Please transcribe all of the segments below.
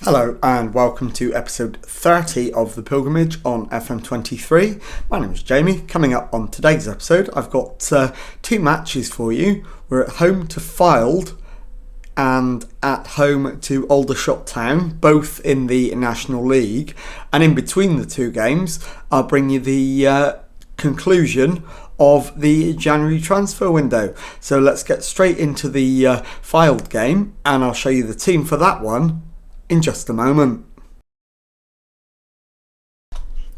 Hello and welcome to episode 30 of The Pilgrimage on FM23. My name is Jamie. Coming up on today's episode, I've got two matches for you. We're at home to Fylde and at home to Aldershot Town, both in the National League. And in between the two games, I'll bring you the conclusion of the January transfer window. So let's get straight into the Fylde game, and I'll show you the team for that one in just a moment.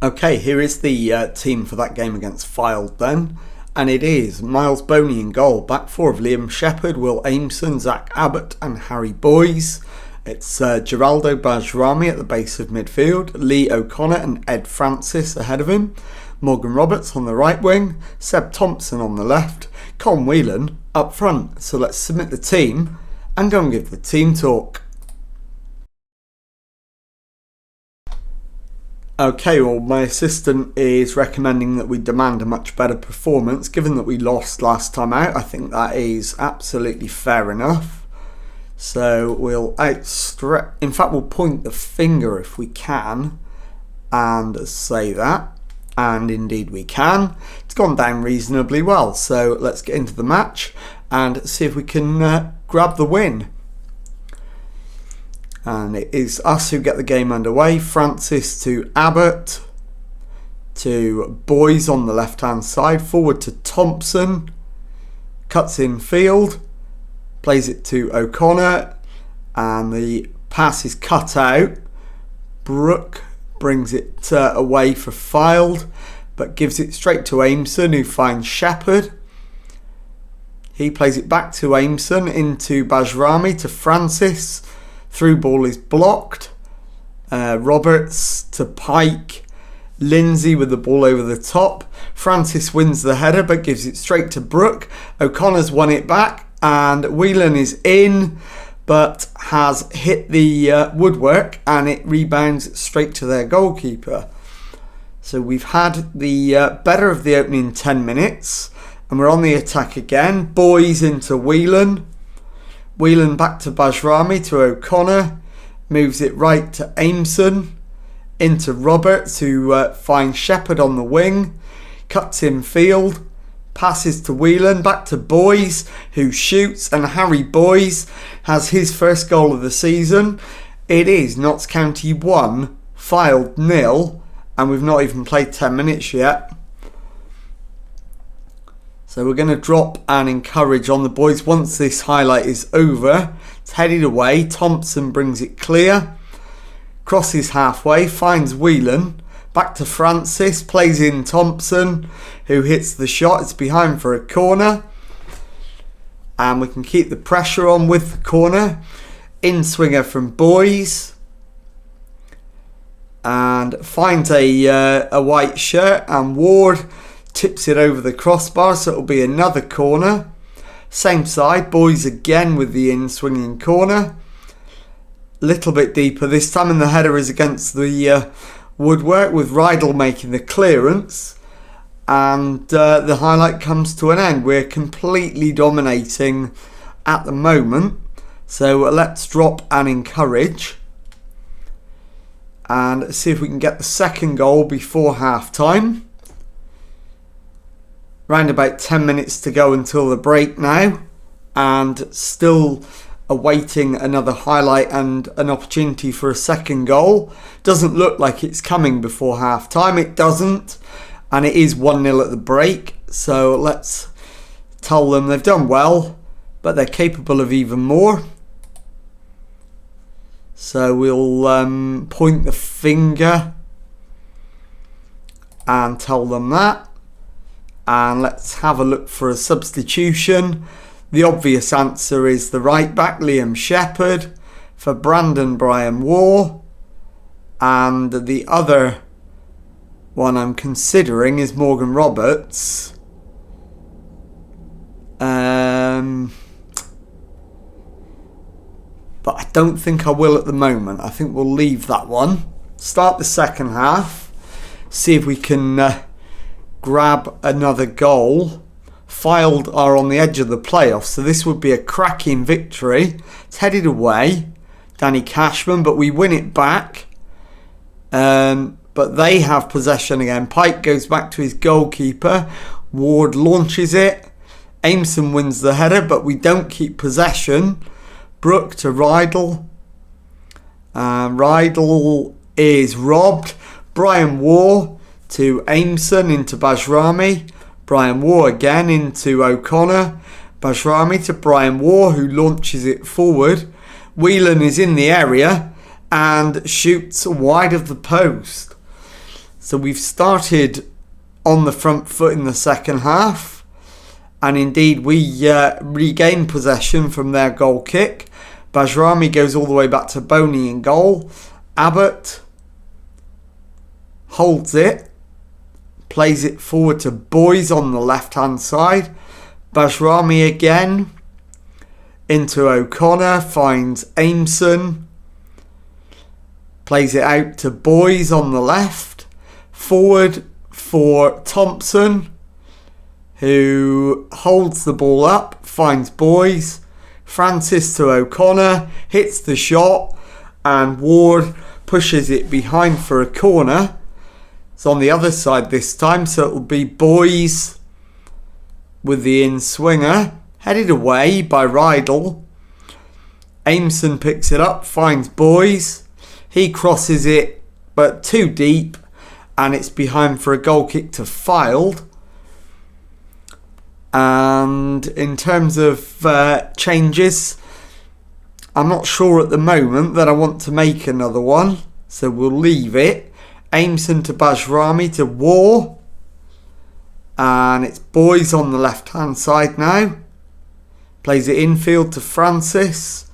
Okay, here is the team for that game against Fylde then. And it is Miles Boney in goal, back four of Liam Shepherd, Will Aimson, Zach Abbott and Harry Boyes. It's Geraldo Bajrami at the base of midfield, Lee O'Connor and Ed Francis ahead of him, Morgan Roberts on the right wing, Seb Thompson on the left, Colm Whelan up front. So let's submit the team and go and give the team talk. Okay, well, my assistant is recommending that we demand a much better performance. Given that we lost last time out, I think that is absolutely fair enough. So we'll in fact, we'll point the finger if we can and say that. And indeed we can. It's gone down reasonably well. So let's get into the match and see if we can grab the win. And it is us who get the game underway. Francis to Abbott, to Boyes on the left hand side, forward to Thompson, cuts in field, plays it to O'Connor, and the pass is cut out. Brooke brings it away for Fylde, but gives it straight to Aimson, who finds Shepherd. He plays it back to Aimson, into Bajrami, to Francis. Through ball is blocked. Roberts to Pike. Lindsay with the ball over the top. Francis wins the header but gives it straight to Brooke. O'Connor's won it back and Whelan is in but has hit the woodwork and it rebounds straight to their goalkeeper. So we've had the better of the opening 10 minutes and we're on the attack again. Boyes into Whelan. Whelan back to Bajrami, to O'Connor, moves it right to Aimson, into Roberts, who finds Shepherd on the wing, cuts in field, passes to Whelan, back to Boyes, who shoots, and Harry Boyes has his first goal of the season. It is Notts County 1, Fylde 0, and we've not even played 10 minutes yet. So we're going to drop and encourage on the boys once this highlight is over. It's headed away. Thompson brings it clear. Crosses halfway. Finds Whelan. Back to Francis. Plays in Thompson, who hits the shot. It's behind for a corner. And we can keep the pressure on with the corner. In-swinger from Boyes. And finds a white shirt. And Ward tips it over the crossbar, so it'll be another corner. Same side, Boyes again with the in-swinging corner. Little bit deeper this time, and the header is against the woodwork with Rydell making the clearance. And the highlight comes to an end. We're completely dominating at the moment. So let's drop and encourage. And see if we can get the second goal before half-time. Round about 10 minutes to go until the break now, and still awaiting another highlight and an opportunity for a second goal. Doesn't look like it's coming before half time. It doesn't, and it is 1-0 at the break. So let's tell them they've done well, but they're capable of even more. So we'll point the finger and tell them that. And let's have a look for a substitution. The obvious answer is the right back, Liam Shepherd, for Brandon Brian Waugh. And the other one I'm considering is Morgan Roberts. But I don't think I will at the moment. I think we'll leave that one. Start the second half. See if we can grab another goal. Fylde are on the edge of the playoffs, so this would be a cracking victory. It's headed away. Danny Cashman, but we win it back. But they have possession again. Pike goes back to his goalkeeper. Ward launches it. Aimson wins the header, but we don't keep possession. Brook to Rydell. Rydell is robbed. Brian Waugh to Aimson into Bajrami. Brian Waugh again into O'Connor. Bajrami to Brian Waugh, who launches it forward. Whelan is in the area and shoots wide of the post. So we've started on the front foot in the second half. And indeed, we regain possession from their goal kick. Bajrami goes all the way back to Boney in goal. Abbott holds it. Plays it forward to Boys on the left-hand side. Bajrami again. Into O'Connor. Finds Aimson. Plays it out to Boys on the left. Forward for Thompson, who holds the ball up, finds Boys. Francis to O'Connor, hits the shot, and Ward pushes it behind for a corner. It's on the other side this time, so it'll be Boys with the in-swinger, headed away by Rydell. Aimson picks it up, finds Boys. He crosses it, but too deep, and it's behind for a goal kick to Fylde. And in terms of changes, I'm not sure at the moment that I want to make another one, so we'll leave it. Aimson to Bajrami to Waugh, and it's Boys on the left hand side now. Plays it infield to Francis,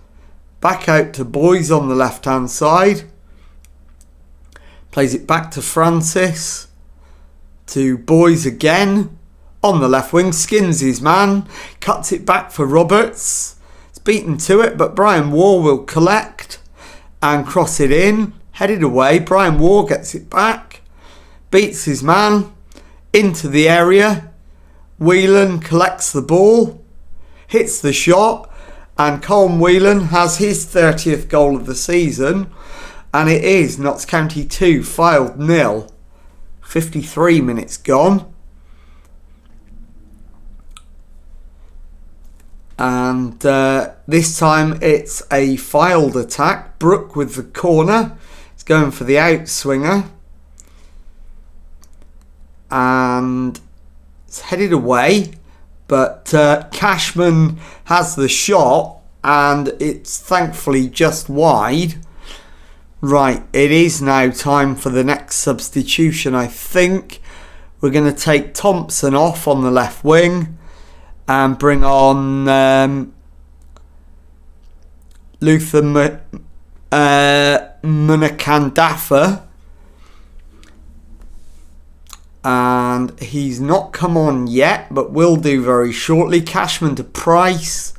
back out to Boys on the left hand side. Plays it back to Francis, to Boys again. On the left wing, skins his man, cuts it back for Roberts. It's beaten to it, but Brian Waugh will collect and cross it in. Headed away, Brian Waugh gets it back, beats his man into the area. Whelan collects the ball, hits the shot, and Colm Whelan has his 30th goal of the season. And it is Notts County 2, Fylde 0. 53 minutes gone. And this time it's a Fylde attack. Brook with the corner. It's going for the outswinger. And it's headed away. But Cashman has the shot. And it's thankfully just wide. Right, it is now time for the next substitution, I think. We're going to take Thompson off on the left wing. And bring on Luther Munakandafa. And he's not come on yet, but will do very shortly. Cashman to Price.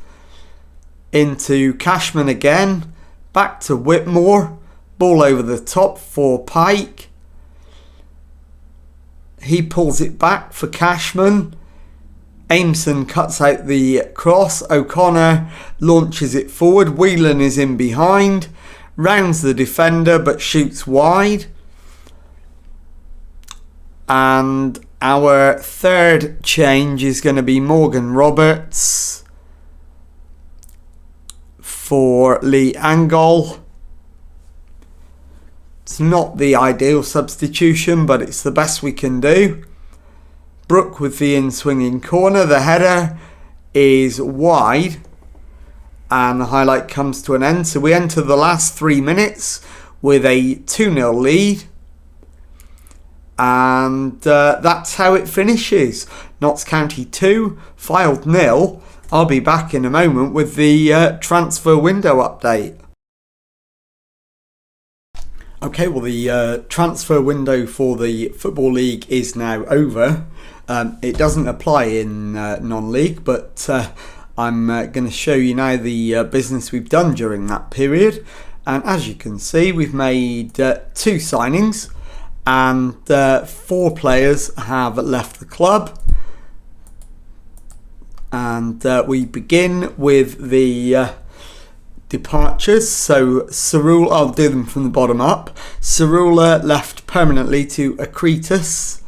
Into Cashman again. Back to Whitmore. Ball over the top for Pike. He pulls it back for Cashman. Aimson cuts out the cross. O'Connor launches it forward. Whelan is in behind. Rounds the defender but shoots wide. And our third change is going to be Morgan Roberts for Lee Angol. It's not the ideal substitution, but it's the best we can do. Brook with the in-swinging corner. The header is wide. And the highlight comes to an end. So we enter the last 3 minutes with a 2-0 lead. And that's how it finishes. Notts County 2, Fylde 0. I'll be back in a moment with the transfer window update. Okay, well the transfer window for the Football League is now over. It doesn't apply in non-league, but I'm going to show you now the business we've done during that period. And as you can see, we've made 2 signings and 4 players have left the club. And we begin with the departures. So Cerula, I'll do them from the bottom up. Cerula left permanently to Akritas,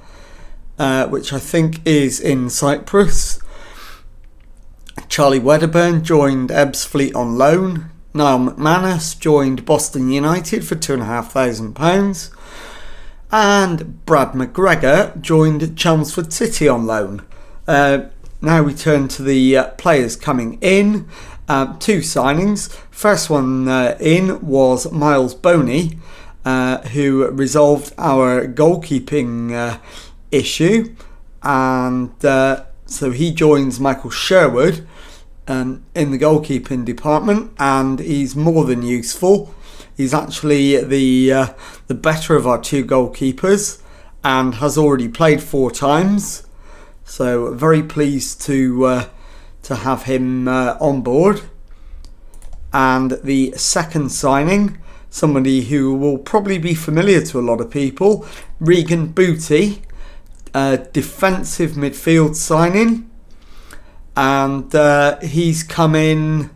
which I think is in Cyprus. Charlie Wedderburn joined Ebbsfleet on loan. Niall McManus joined Boston United for £2,500. And Brad McGregor joined Chelmsford City on loan. Now we turn to the players coming in. Two signings. First one in was Miles Boney, who resolved our goalkeeping issue. And so he joins Michael Sherwood in the goalkeeping department, and he's more than useful. He's actually the better of our two goalkeepers and has already played 4 times. So very pleased to have him on board. And the second signing, somebody who will probably be familiar to a lot of people, Regan Booty, defensive midfield signing. And he's come in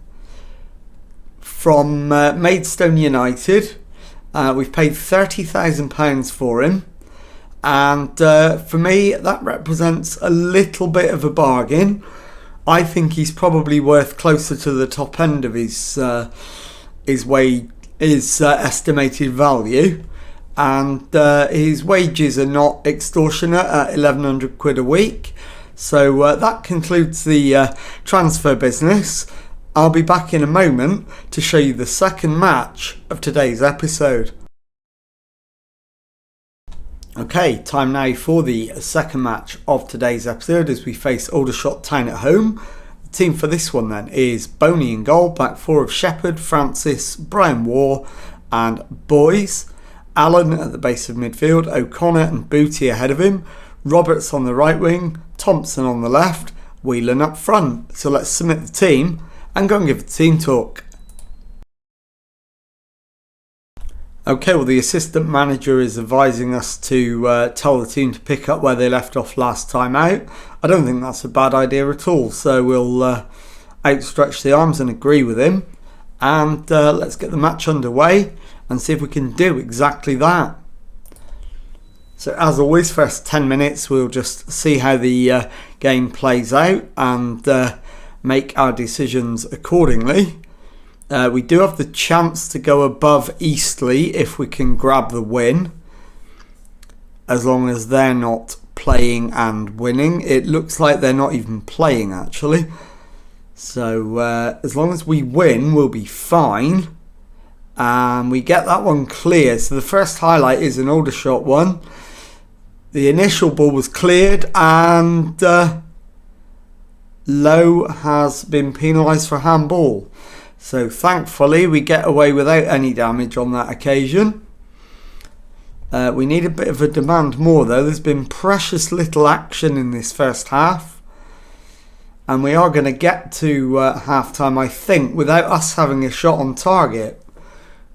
from Maidstone United. We've paid £30,000 for him. And for me, that represents a little bit of a bargain. I think he's probably worth closer to the top end of his estimated value, and his wages are not extortionate at £1,100 a week. So that concludes the transfer business. I'll be back in a moment to show you the second match of today's episode. Okay, time now for the second match of today's episode as we face Aldershot Town at home. The team for this one then is Boney in goal, back four of Shepherd, Francis, Brian Waugh and Boys. Allen at the base of midfield, O'Connor and Booty ahead of him, Roberts on the right wing, Thompson on the left, Whelan up front. So let's submit the team and go and give the team talk. Okay, well the assistant manager is advising us to tell the team to pick up where they left off last time out. I don't think that's a bad idea at all, so we'll outstretch the arms and agree with him. And let's get the match underway and see if we can do exactly that. So as always, first 10 minutes we'll just see how the game plays out and make our decisions accordingly. We do have the chance to go above Eastleigh if we can grab the win, as long as they're not playing and winning. It looks like they're not even playing actually, so as long as we win we'll be fine, and we get that one clear. So the first highlight is an Aldershot one. The initial ball was cleared and Lowe has been penalised for handball. So thankfully we get away without any damage on that occasion. We need a bit of a demand more though. There's been precious little action in this first half. And we are going to get to half time, I think, without us having a shot on target,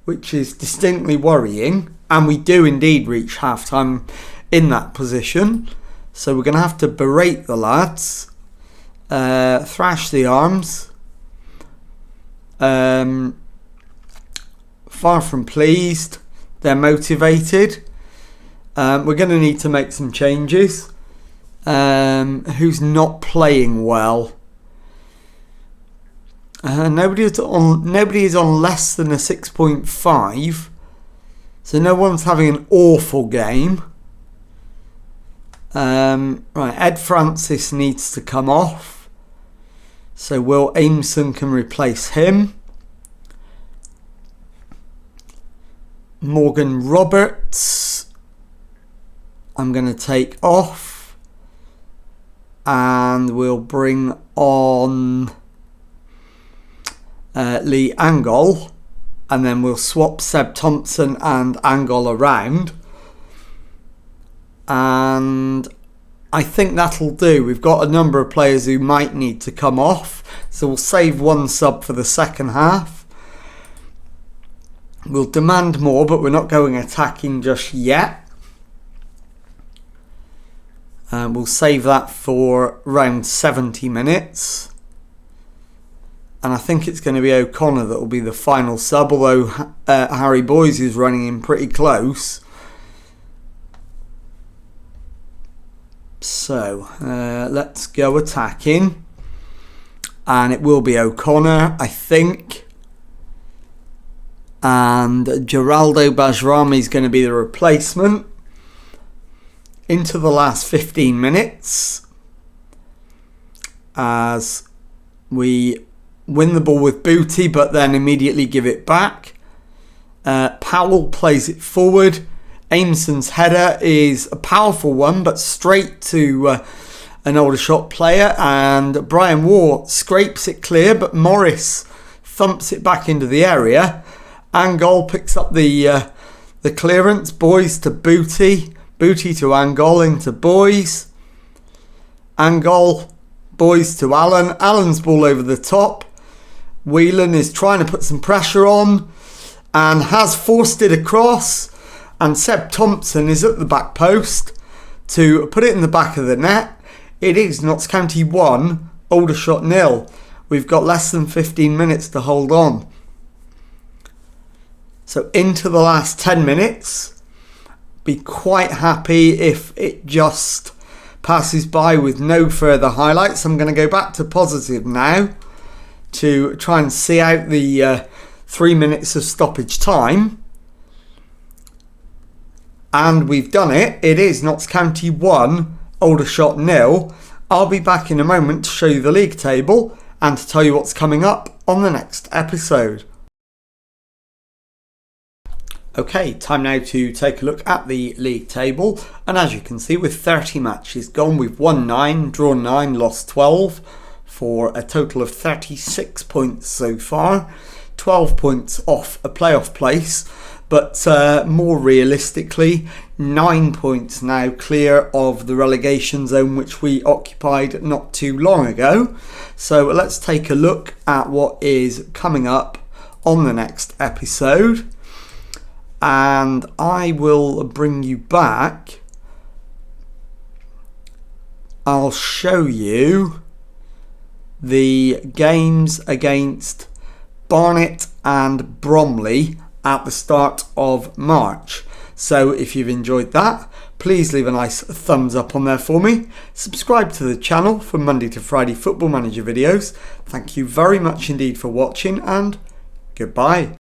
which is distinctly worrying. And we do indeed reach half time in that position. So we're going to have to berate the lads, thrash the arms. Far from pleased. They're motivated. We're going to need to make some changes. Who's not playing well? Nobody is on less than a 6.5, so no one's having an awful game. Right, Ed Francis needs to come off, so Will Aimson can replace him. Morgan Roberts I'm going to take off, and we'll bring on Lee Angol, and then we'll swap Seb Thompson and Angol around, and I think that'll do. We've got a number of players who might need to come off, so we'll save one sub for the second half. We'll demand more, but we're not going attacking just yet. We'll save that for around 70 minutes. And I think it's going to be O'Connor that will be the final sub, although Harry Boyes is running in pretty close. So let's go attacking. And it will be O'Connor, I think. And Geraldo Bajrami is going to be the replacement. Into the last 15 minutes. As we win the ball with Booty, but then immediately give it back. Powell plays it forward. Ameson's header is a powerful one, but straight to an Aldershot player, and Brian Waugh scrapes it clear, but Morris thumps it back into the area. Angol picks up the clearance. Boyes to Booty. Booty to Angol into Boyes. Angol, Boyes to Allen. Allen's ball over the top. Whelan is trying to put some pressure on and has forced it across. And Seb Thompson is at the back post to put it in the back of the net. It is Notts County 1, Aldershot 0. We've got less than 15 minutes to hold on. So into the last 10 minutes. Be quite happy if it just passes by with no further highlights. I'm going to go back to positive now to try and see out the 3 minutes of stoppage time. And we've done it. It is Notts County 1, Aldershot 0. I'll be back in a moment to show you the league table and to tell you what's coming up on the next episode. Okay, time now to take a look at the league table. And as you can see, with 30 matches gone, we've won 9, drawn 9, lost 12 for a total of 36 points so far. 12 points off a playoff place. But more realistically, 9 points now clear of the relegation zone which we occupied not too long ago. So let's take a look at what is coming up on the next episode. And I will bring you back. I'll show you the games against Barnet and Bromley at the start of March. So if you've enjoyed that, please leave a nice thumbs up on there for me. Subscribe to the channel for Monday to Friday Football Manager videos. Thank you very much indeed for watching, and goodbye.